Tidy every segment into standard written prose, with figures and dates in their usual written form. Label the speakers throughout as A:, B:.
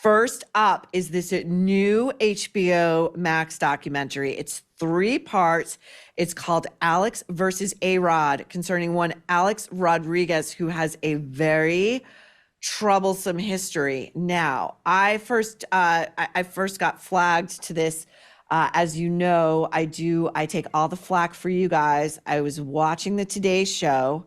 A: First up is this new HBO Max documentary. It's 3 parts. It's called Alex versus A-Rod, concerning one Alex Rodriguez, who has a very troublesome history. Now, I first got flagged to this. As you know, I take all the flack for you guys. I was watching the Today Show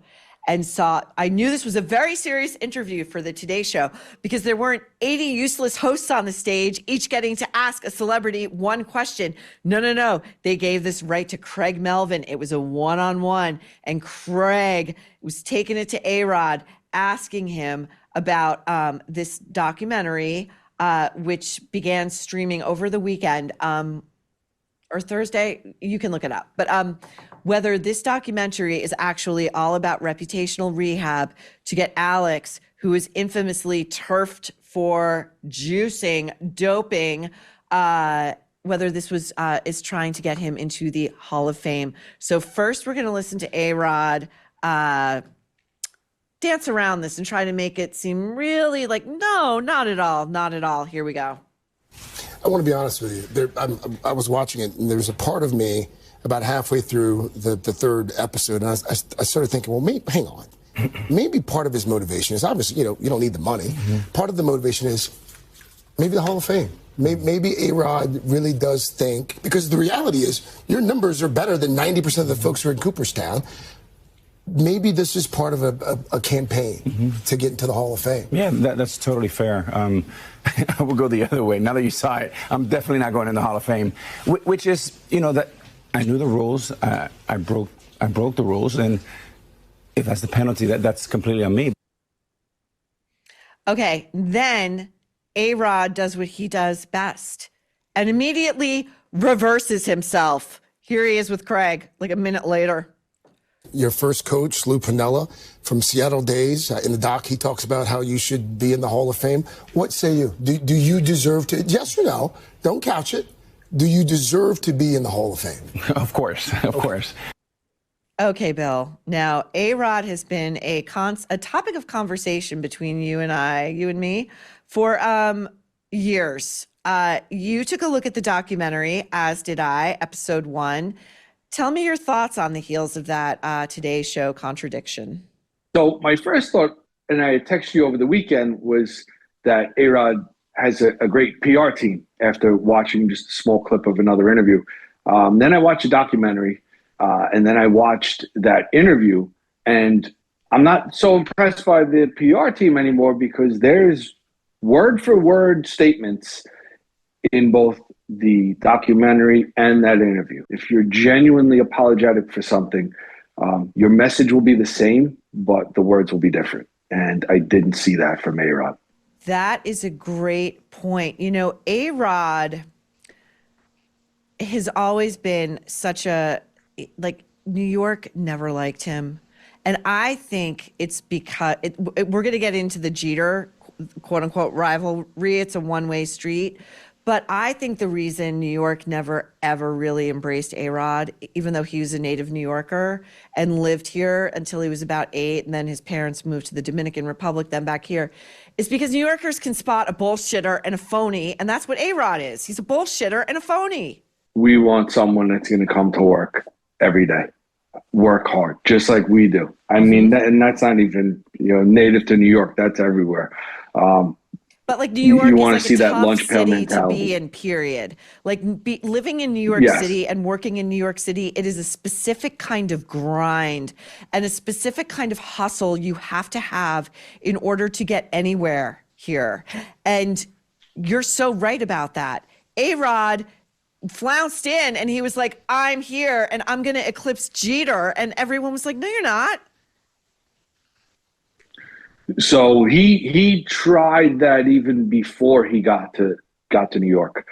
A: and I knew this was a very serious interview for the Today Show, because there weren't 80 useless hosts on the stage, each getting to ask a celebrity one question. No. They gave this right to Craig Melvin. It was a one-on-one, and Craig was taking it to A-Rod, asking him about this documentary, which began streaming over the weekend, or Thursday. You can look it up. But whether this documentary is actually all about reputational rehab to get Alex, who is infamously turfed for juicing, doping, whether this is trying to get him into the Hall of Fame. So first, we're going to listen to A-Rod dance around this and try to make it seem really like, no, not at all. Here we go.
B: I want to be honest with you. I was watching it, and there's a part of me about halfway through the 3rd episode, and I started thinking, well, hang on. Maybe part of his motivation is, obviously, you don't need the money. Part of the motivation is maybe the Hall of Fame. Maybe A-Rod really does think, because the reality is your numbers are better than 90% of the folks who are in Cooperstown. Maybe this is part of a campaign to get into the Hall of Fame.
C: Yeah, that's totally fair. I will go the other way. Now that you saw it, I'm definitely not going in the Hall of Fame, which is, that I knew the rules. I broke the rules, and if that's the penalty, that's completely on me.
A: Okay, then A-Rod does what he does best and immediately reverses himself. Here he is with Craig, like a minute later.
B: Your first coach, Lou Piniella, from Seattle days, in the doc, he talks about how you should be in the Hall of Fame. What say you? Do you deserve to? Yes or no? Don't couch it. Do you deserve to be in the Hall of Fame?
C: Of course.
A: Okay, Bill. Now, A-Rod has been a topic of conversation between you and me, for years. You took a look at the documentary, as did I, episode 1. Tell me your thoughts on the heels of that Today Show contradiction.
D: So my first thought, and I texted you over the weekend, was that A-Rod has a great PR team after watching just a small clip of another interview. Then I watched a documentary, and then I watched that interview, and I'm not so impressed by the PR team anymore, because there's word-for-word statements in both the documentary and that interview. If you're genuinely apologetic for something, your message will be the same, but the words will be different. And I didn't see that from A-Rod.
A: That is a great point. A-Rod has always been such New York never liked him. And I think it's because we're going to get into the Jeter, quote unquote, rivalry. It's a one-way street. But I think the reason New York never, ever really embraced A-Rod, even though he was a native New Yorker and lived here until he was about 8, and then his parents moved to the Dominican Republic, then back here, is because New Yorkers can spot a bullshitter and a phony, and that's what A-Rod is. He's a bullshitter and a phony.
D: We want someone that's going to come to work every day, work hard, just like we do. I mean, and that's not even, native to New York. That's everywhere.
A: But New York
D: you
A: is
D: want to see
A: a
D: that
A: tough
D: lunch pail
A: city
D: mentality.
A: to be in, period. Living in New York
D: Yes.
A: City and working in New York City, it is a specific kind of grind and a specific kind of hustle you have to have in order to get anywhere here. And you're so right about that. A-Rod flounced in and he was like, I'm here and I'm going to eclipse Jeter. And everyone was like, no, you're not.
D: So he tried that even before he got to New York.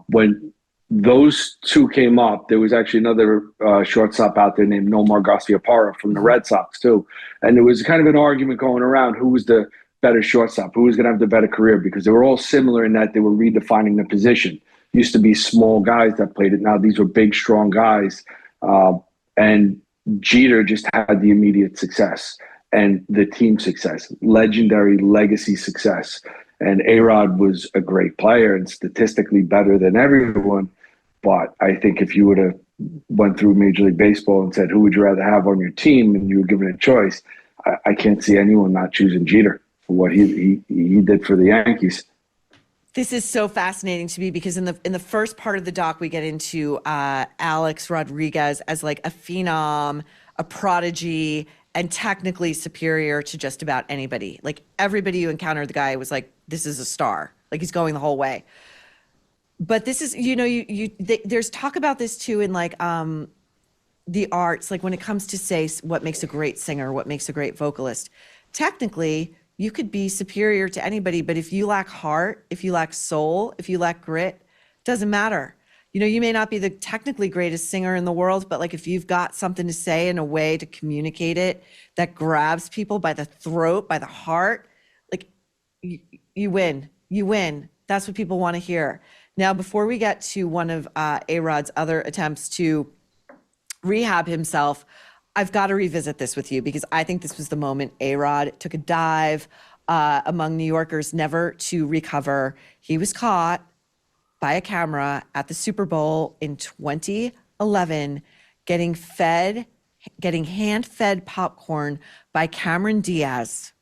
D: When those two came up, there was actually another shortstop out there named Nomar Garciaparra from the Red Sox too, and there was kind of an argument going around who was the better shortstop, who was going to have the better career, because they were all similar in that they were redefining the position. Used to be small guys that played it. Now these were big, strong guys, and Jeter just had the immediate success and the team success, legendary legacy success. And A-Rod was a great player and statistically better than everyone. But I think if you would have went through Major League Baseball and said, who would you rather have on your team, and you were given a choice, I can't see anyone not choosing Jeter for what he did for the Yankees.
A: This is so fascinating to me because in the first part of the doc, we get into Alex Rodriguez as like a phenom, a prodigy, and technically superior to just about anybody. Like everybody you encountered, the guy was like, this is a star. Like he's going the whole way. But this is, there's talk about this too in like the arts, like when it comes to say what makes a great singer, what makes a great vocalist. Technically, you could be superior to anybody, but if you lack heart, if you lack soul, if you lack grit, doesn't matter. You may not be the technically greatest singer in the world, but like if you've got something to say in a way to communicate it that grabs people by the throat, by the heart, like you win. You win. That's what people want to hear. Now, before we get to one of A-Rod's other attempts to rehab himself, I've got to revisit this with you because I think this was the moment A-Rod took a dive among New Yorkers never to recover. He was caught by a camera at the Super Bowl in 2011 getting hand-fed popcorn by Cameron Diaz,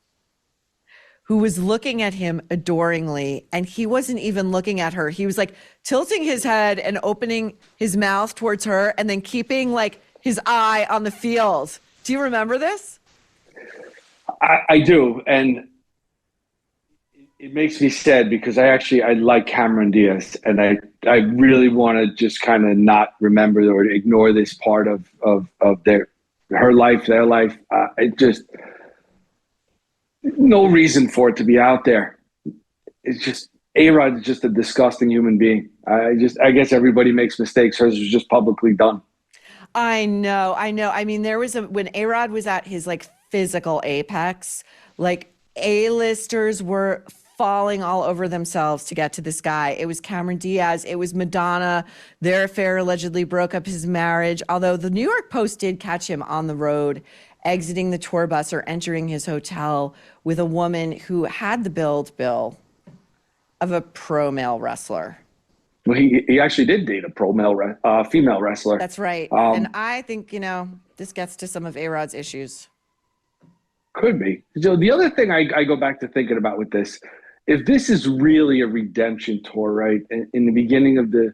A: who was looking at him adoringly, and he wasn't even looking at her. He was like tilting his head and opening his mouth towards her and then keeping like his eye on the field. Do you remember this?
D: I do, and it makes me sad because I like Cameron Diaz, and I really want to just kind of not remember or ignore this part of her life, their life. It just no reason for it to be out there. It's just A-Rod is just a disgusting human being. I guess everybody makes mistakes. Hers was just publicly done.
A: I know. I mean, there was when A-Rod was at his like physical apex, like A-listers were falling all over themselves to get to this guy. It was Cameron Diaz. It was Madonna. Their affair allegedly broke up his marriage. Although the New York Post did catch him on the road, exiting the tour bus or entering his hotel with a woman who had the build, Bill, of a pro male wrestler.
D: Well, he actually did date a female wrestler.
A: That's right. And I think, this gets to some of A-Rod's issues.
D: Could be. So the other thing I go back to thinking about with this, if this is really a redemption tour, right? In the beginning of the,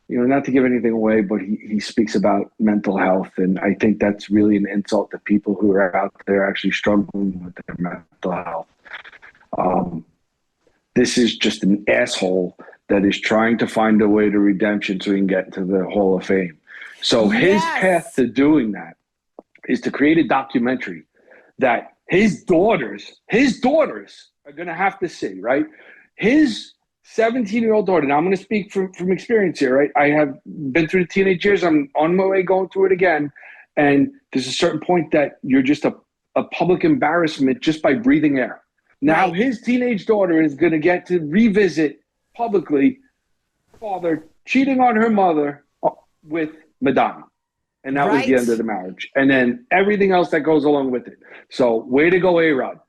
D: not to give anything away, but he speaks about mental health. And I think that's really an insult to people who are out there actually struggling with their mental health. This is just an asshole that is trying to find a way to redemption so he can get into the Hall of Fame. So his path to doing that is to create a documentary that his daughters are going to have to see, right? His 17-year-old daughter, now I'm going to speak from experience here, right? I have been through the teenage years. I'm on my way going through it again. And there's a certain point that you're just a public embarrassment just by breathing air. Now his teenage daughter is going to get to revisit publicly father cheating on her mother with Madonna. And that was the end of the marriage. And then everything else that goes along with it. So way to go, A-Rod.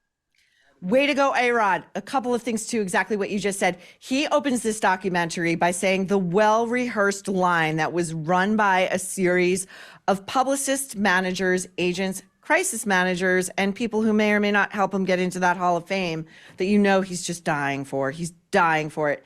A: Way to go, A-Rod. A couple of things too, exactly what you just said. He opens this documentary by saying the well-rehearsed line that was run by a series of publicists, managers, agents, crisis managers, and people who may or may not help him get into that Hall of Fame that he's just dying for. He's dying for it.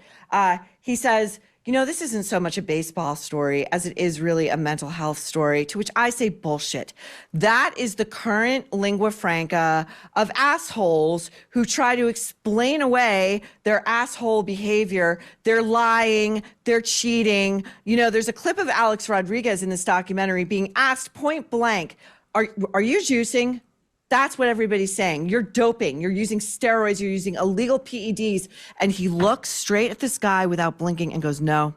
A: He says, this isn't so much a baseball story as it is really a mental health story, to which I say bullshit. That is the current lingua franca of assholes who try to explain away their asshole behavior. They're lying, they're cheating. There's a clip of Alex Rodriguez in this documentary being asked point blank, are you juicing? That's what everybody's saying. You're doping. You're using steroids. You're using illegal PEDs. And he looks straight at this guy without blinking and goes, no.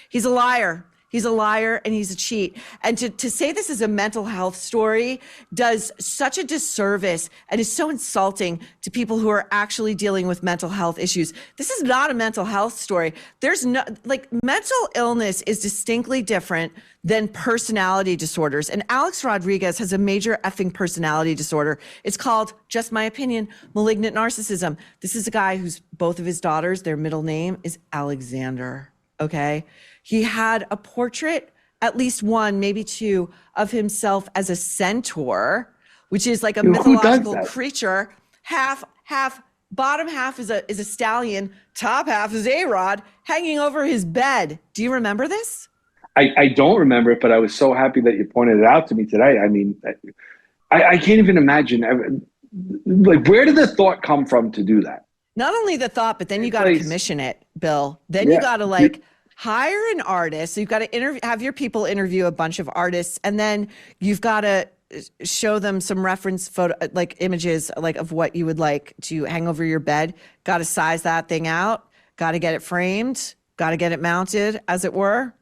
A: He's a liar. He's a liar and he's a cheat. And to say this is a mental health story does such a disservice and is so insulting to people who are actually dealing with mental health issues. This is not a mental health story. There's no, like, mental illness is distinctly different than personality disorders. And Alex Rodriguez has a major effing personality disorder. It's called, just my opinion, malignant narcissism. This is a guy who's both of his daughters, their middle name is Alexander. Okay. He had a portrait, at least one, maybe two, of himself as a centaur, which is like a mythological creature. Bottom half is a stallion, top half is A-Rod hanging over his bed. Do you remember this?
D: I don't remember it, but I was so happy that you pointed it out to me today. I mean, I can't even imagine. Like, where did the thought come from to do that?
A: Not only the thought, but then you got to commission it, Bill. Then you got to, like, hire an artist. So you've got to have your people interview a bunch of artists, and then you've got to show them some reference photo, like images, like of what you would like to hang over your bed. Got to size that thing out. Got to get it framed. Got to get it mounted, as it were.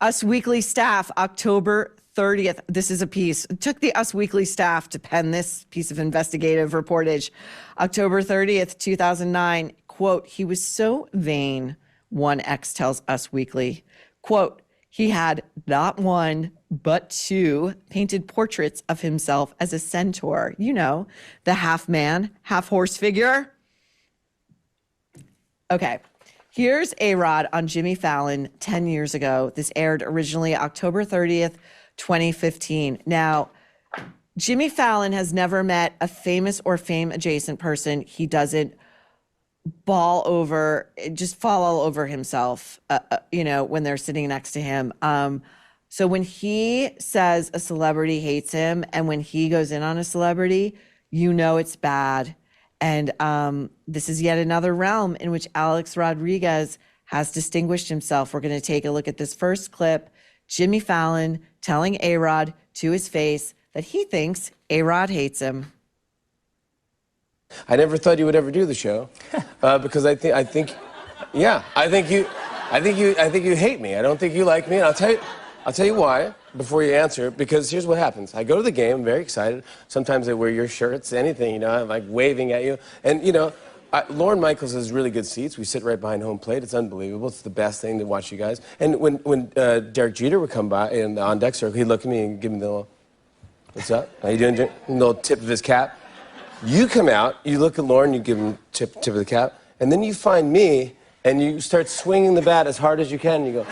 A: Us Weekly staff, October 30th. This is a piece. It took the Us Weekly staff to pen this piece of investigative reportage. October 30th, 2009. Quote, he was so vain. One ex tells Us Weekly, quote, he had not one, but two painted portraits of himself as a centaur. You know, the half man, half horse figure. Okay, here's A-Rod on Jimmy Fallon 10 years ago. This aired originally October 30th, 2015. Now, Jimmy Fallon has never met a famous or fame-adjacent person he doesn't fall all over himself, when they're sitting next to him. So when he says a celebrity hates him and when he goes in on a celebrity, you know it's bad. And this is yet another realm in which Alex Rodriguez has distinguished himself. We're going to take a look at this first clip. Jimmy Fallon telling A-Rod to his face that he thinks A-Rod hates him.
E: I never thought you would ever do the show, because I think you hate me. I don't think you like me, and I'll tell you why before you answer. Because here's what happens: I go to the game, I'm very excited. Sometimes I wear your shirts, anything, I'm like waving at you, and Lorne Michaels has really good seats. We sit right behind home plate. It's unbelievable. It's the best thing to watch you guys. And when Derek Jeter would come by in the on deck circle, he'd look at me and give me the little, "What's up? How you doing?" The little tip of his cap. You come out, you look at Lauren, you give him tip of the cap, and then you find me, and you start swinging the bat as hard as you can, and you go,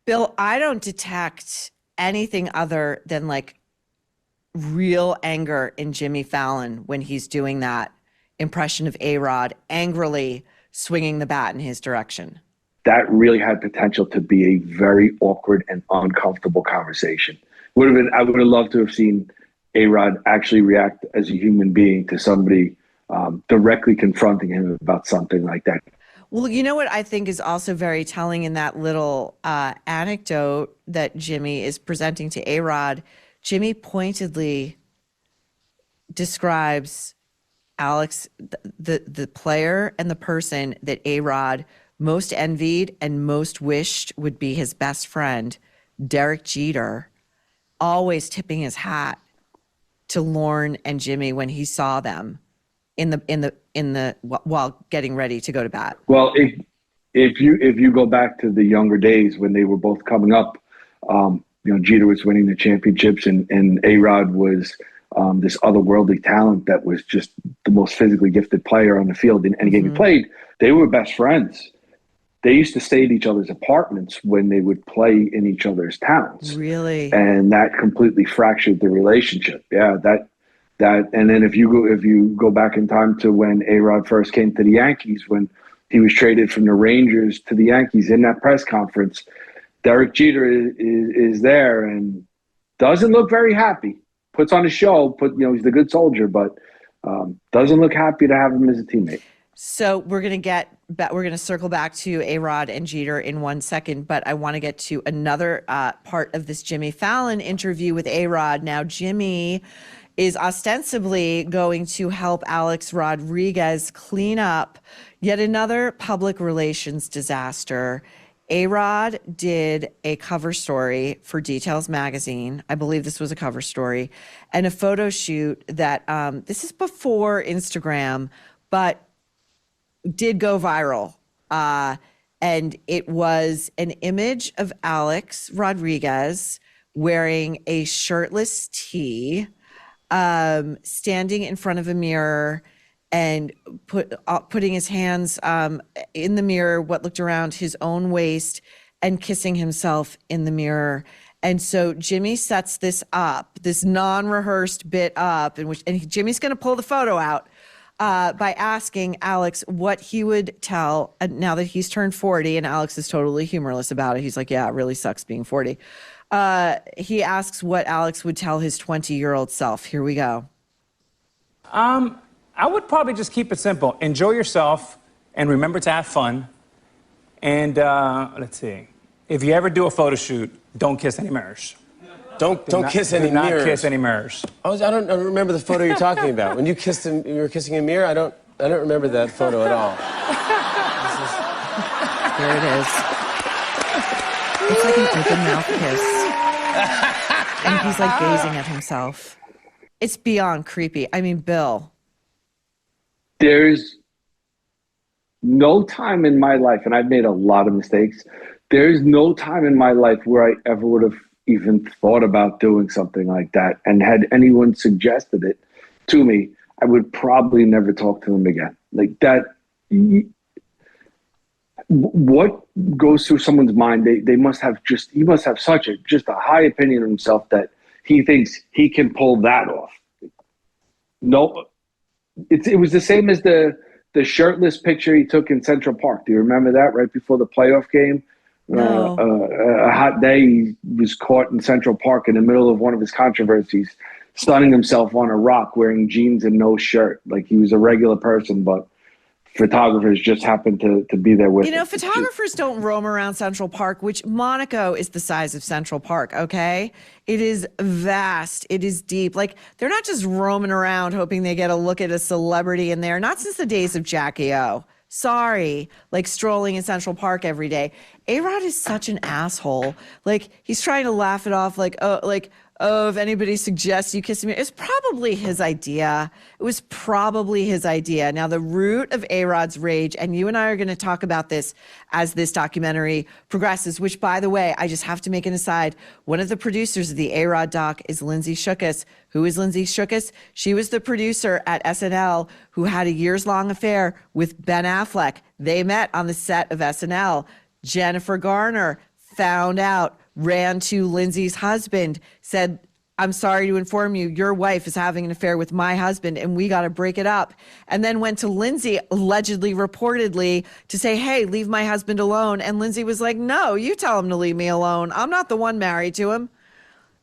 A: Bill, I don't detect anything other than, like, real anger in Jimmy Fallon when he's doing that impression of A-Rod, angrily swinging the bat in his direction.
D: That really had potential to be a very awkward and uncomfortable conversation. I would have loved to have seen A-Rod actually react as a human being to somebody directly confronting him about something like that.
A: Well, you know what I think is also very telling in that little anecdote that Jimmy is presenting to A-Rod. Jimmy pointedly describes Alex, the player and the person that A-Rod most envied and most wished would be his best friend, Derek Jeter, always tipping his hat to Lorne and Jimmy when he saw them while getting ready to go to bat.
D: Well, if you go back to the younger days when they were both coming up, Jeter was winning the championships and A-Rod was this otherworldly talent that was just the most physically gifted player on the field in any game he played. They were best friends. They used to stay at each other's apartments when they would play in each other's towns.
A: Really?
D: And that completely fractured the relationship. Yeah, that and then if you go back in time to when A-Rod first came to the Yankees, when he was traded from the Rangers to the Yankees, in that press conference, Derek Jeter is there and doesn't look very happy. Puts on a show, he's the good soldier, but doesn't look happy to have him as a teammate.
A: So we're going to circle back to A-Rod and Jeter in 1 second, but I want to get to another part of this Jimmy Fallon interview with A-Rod. Now, Jimmy is ostensibly going to help Alex Rodriguez clean up yet another public relations disaster. A-Rod did a cover story for Details magazine. I believe this was a cover story and a photo shoot that this is before Instagram, but did go viral. And it was an image of Alex Rodriguez wearing a shirtless tee, standing in front of a mirror and putting his hands in the mirror, what looked around his own waist, and kissing himself in the mirror. And so Jimmy sets this up, this non-rehearsed bit up, and Jimmy's going to pull the photo out by asking Alex what he would tell now that he's turned 40, and Alex is totally humorless about it. He's like, yeah, it really sucks being 40. He asks what Alex would tell his 20-year-old self. Here we go.
F: I would probably just keep it simple. Enjoy yourself and remember to have fun. And let's see. If you ever do a photo shoot, don't kiss any mirrors.
E: Don't kiss any mirrors.
F: Do not kiss any mirrors.
E: I don't remember the photo you're talking about. When you kissed him, you were kissing a mirror. I don't remember that photo at all.
A: There it is. It's like an open mouth kiss, and he's like gazing at himself. It's beyond creepy. I mean, Bill.
D: There's no time in my life, and I've made a lot of mistakes. There's no time in my life where I ever would have even thought about doing something like that. And had anyone suggested it to me, I would probably never talk to them again. Like that, what goes through someone's mind? He must have such a high opinion of himself that he thinks he can pull that off. No, it was the same as the shirtless picture he took in Central Park. Do you remember that right before the playoff game?
A: No.
D: A hot day, he was caught in Central Park in the middle of one of his controversies, sunning himself on a rock wearing jeans and no shirt. Like he was a regular person, but photographers just happened to be there with him.
A: Photographers don't roam around Central Park, which Monaco is the size of Central Park, okay? It is vast. It is deep. Like, they're not just roaming around hoping they get a look at a celebrity in there. Not since the days of Jackie O. Sorry, like strolling in Central Park every day. A-Rod is such an asshole. Like, he's trying to laugh it off like, oh, if anybody suggests you kiss me, it's probably his idea. It was probably his idea. Now, the root of A-Rod's rage, and you and I are going to talk about this as this documentary progresses, which, by the way, I just have to make an aside. One of the producers of the A-Rod doc is Lindsay Shookus. Who is Lindsay Shookus? She was the producer at SNL who had a years-long affair with Ben Affleck. They met on the set of SNL. Jennifer Garner found out, ran to Lindsay's husband, said, I'm sorry to inform you, your wife is having an affair with my husband and we got to break it up. And then went to Lindsay, allegedly, reportedly, to say, hey, leave my husband alone. And Lindsay was like, no, you tell him to leave me alone. I'm not the one married to him.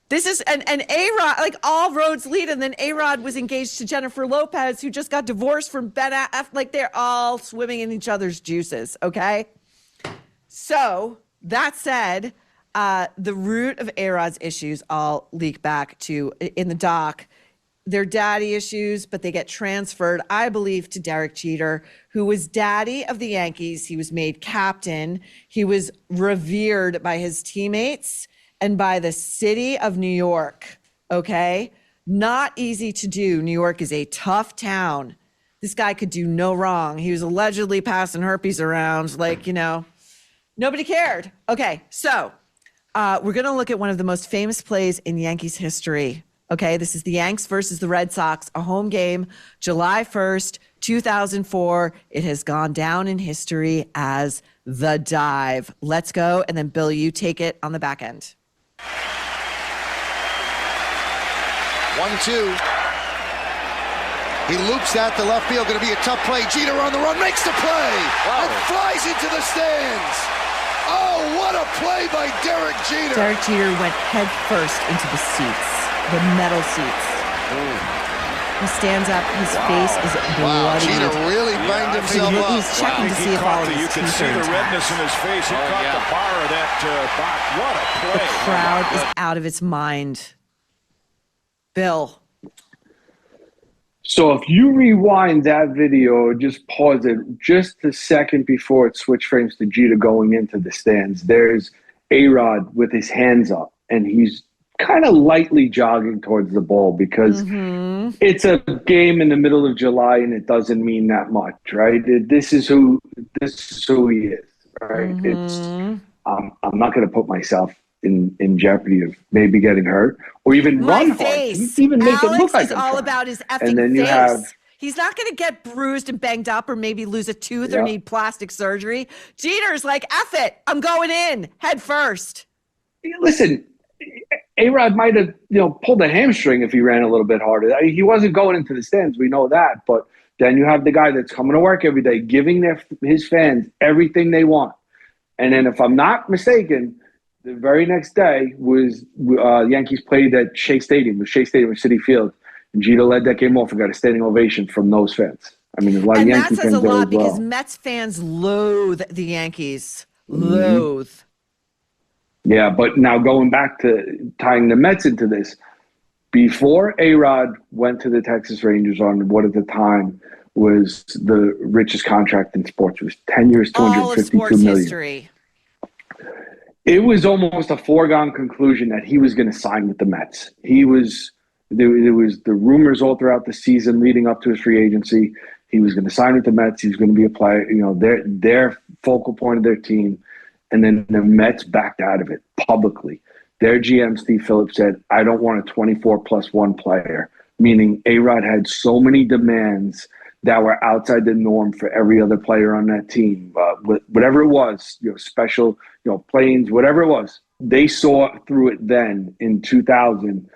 A: This is, and A-Rod, like all roads lead. And then A-Rod was engaged to Jennifer Lopez, who just got divorced from Ben Affleck. Like they're all swimming in each other's juices, okay? So that said, the root of A-Rod's issues all leak back to, in the doc, they're daddy issues, but they get transferred, I believe, to Derek Jeter, who was daddy of the Yankees. He was made captain. He was revered by his teammates and by the city of New York, okay? Not easy to do. New York is a tough town. This guy could do no wrong. He was allegedly passing herpes around, like, you know, nobody cared. Okay, so we're going to look at one of the most famous plays in Yankees history. Okay, this is the Yanks versus the Red Sox, a home game, July 1st, 2004. It has gone down in history as the dive. Let's go. And then, Bill, you take it on the back end.
G: 1-2. He loops that to left field. Going to be a tough play. Jeter on the run, makes the play, and flies into the stands. Oh, what a play by Derek Jeter.
A: Derek Jeter went head first into the seats, the metal seats. He stands up, his face is bloody.
G: Jeter really banged himself up.
A: He's checking to see if all of his teeth are intact.
H: You can see the redness in his face. He caught the bar of that box. What a play.
A: The crowd is out of its mind. Bill.
D: So if you rewind that video, just pause it just a second before it switch frames to Jeter going into the stands, there's A-Rod with his hands up, and he's kind of lightly jogging towards the ball because it's a game in the middle of July and it doesn't mean that much, right? This is who he is, right? I'm not going to put myself in jeopardy of maybe getting hurt or even
A: My
D: run
A: face.
D: hard, even make
A: Alex
D: it look like
A: is
D: I'm
A: all
D: trying.
A: about his effing
D: And then you
A: face.
D: have,
A: He's not going to get bruised and banged up or maybe lose a tooth or
D: Yeah.
A: need plastic surgery. Jeter's like, F it, I'm going in head first.
D: listen, A-Rod might have, pulled a hamstring if he ran a little bit harder. He wasn't going into the stands, we know that. But then you have the guy that's coming to work every day, giving his fans everything they want. And then, if I'm not mistaken, the very next day was Yankees played at Shea Stadium, with Citi Field, and Jeter led that game off and got a standing ovation from those fans. I mean, there's a lot of
A: And
D: Yankee
A: that
D: fans
A: says a
D: there
A: lot
D: as well.
A: because Mets fans loathe the Yankees. Loathe.
D: Yeah, but now going back to tying the Mets into this, before A-Rod went to the Texas Rangers on what at the time was the richest contract in sports, it was 10 years,
A: All of
D: $252
A: sports
D: million.
A: history.
D: It was almost a foregone conclusion that he was going to sign with the Mets. There was the rumors all throughout the season leading up to his free agency. He was going to sign with the Mets. He was going to be a player, their focal point of their team. And then the Mets backed out of it publicly. Their GM, Steve Phillips, said, I don't want a 24+1 player, meaning A-Rod had so many demands that were outside the norm for every other player on that team. Whatever it was, special, planes, whatever it was, they saw through it then in 2000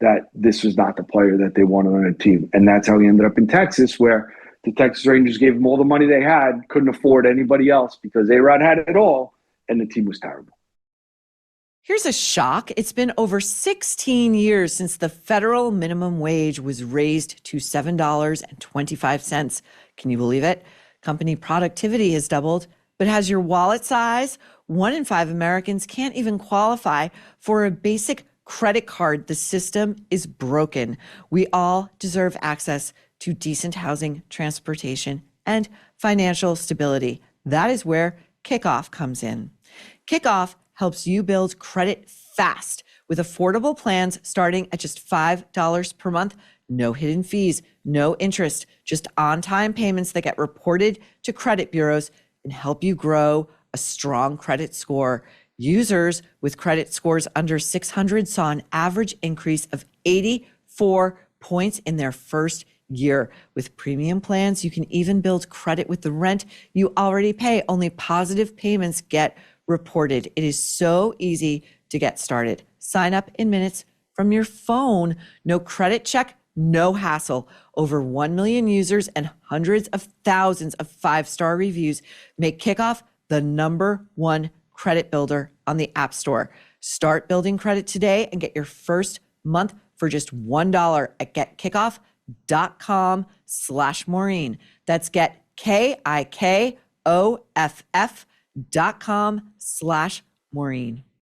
D: that this was not the player that they wanted on their team. And that's how he ended up in Texas, where the Texas Rangers gave him all the money they had, couldn't afford anybody else because A-Rod had it all, and the team was terrible.
A: Here's a shock. It's been over 16 years since the federal minimum wage was raised to $7.25. Can you believe it? Company productivity has doubled, but has your wallet size? 1 in 5 Americans can't even qualify for a basic credit card. The system is broken. We all deserve access to decent housing, transportation, and financial stability. That is where Kickoff comes in. Kickoff helps you build credit fast with affordable plans starting at just $5 per month. No hidden fees, no interest, just on-time payments that get reported to credit bureaus and help you grow a strong credit score. Users with credit scores under 600 saw an average increase of 84 points in their first year. With premium plans, you can even build credit with the rent you already pay. Only positive payments get reported. It is so easy to get started. Sign up in minutes from your phone. No credit check, no hassle. Over 1 million users and hundreds of thousands of 5-star reviews make Kickoff the #1 credit builder on the App Store. Start building credit today and get your first month for just $1 at getkickoff.com/Maureen. That's getkickoff.com/Maureen.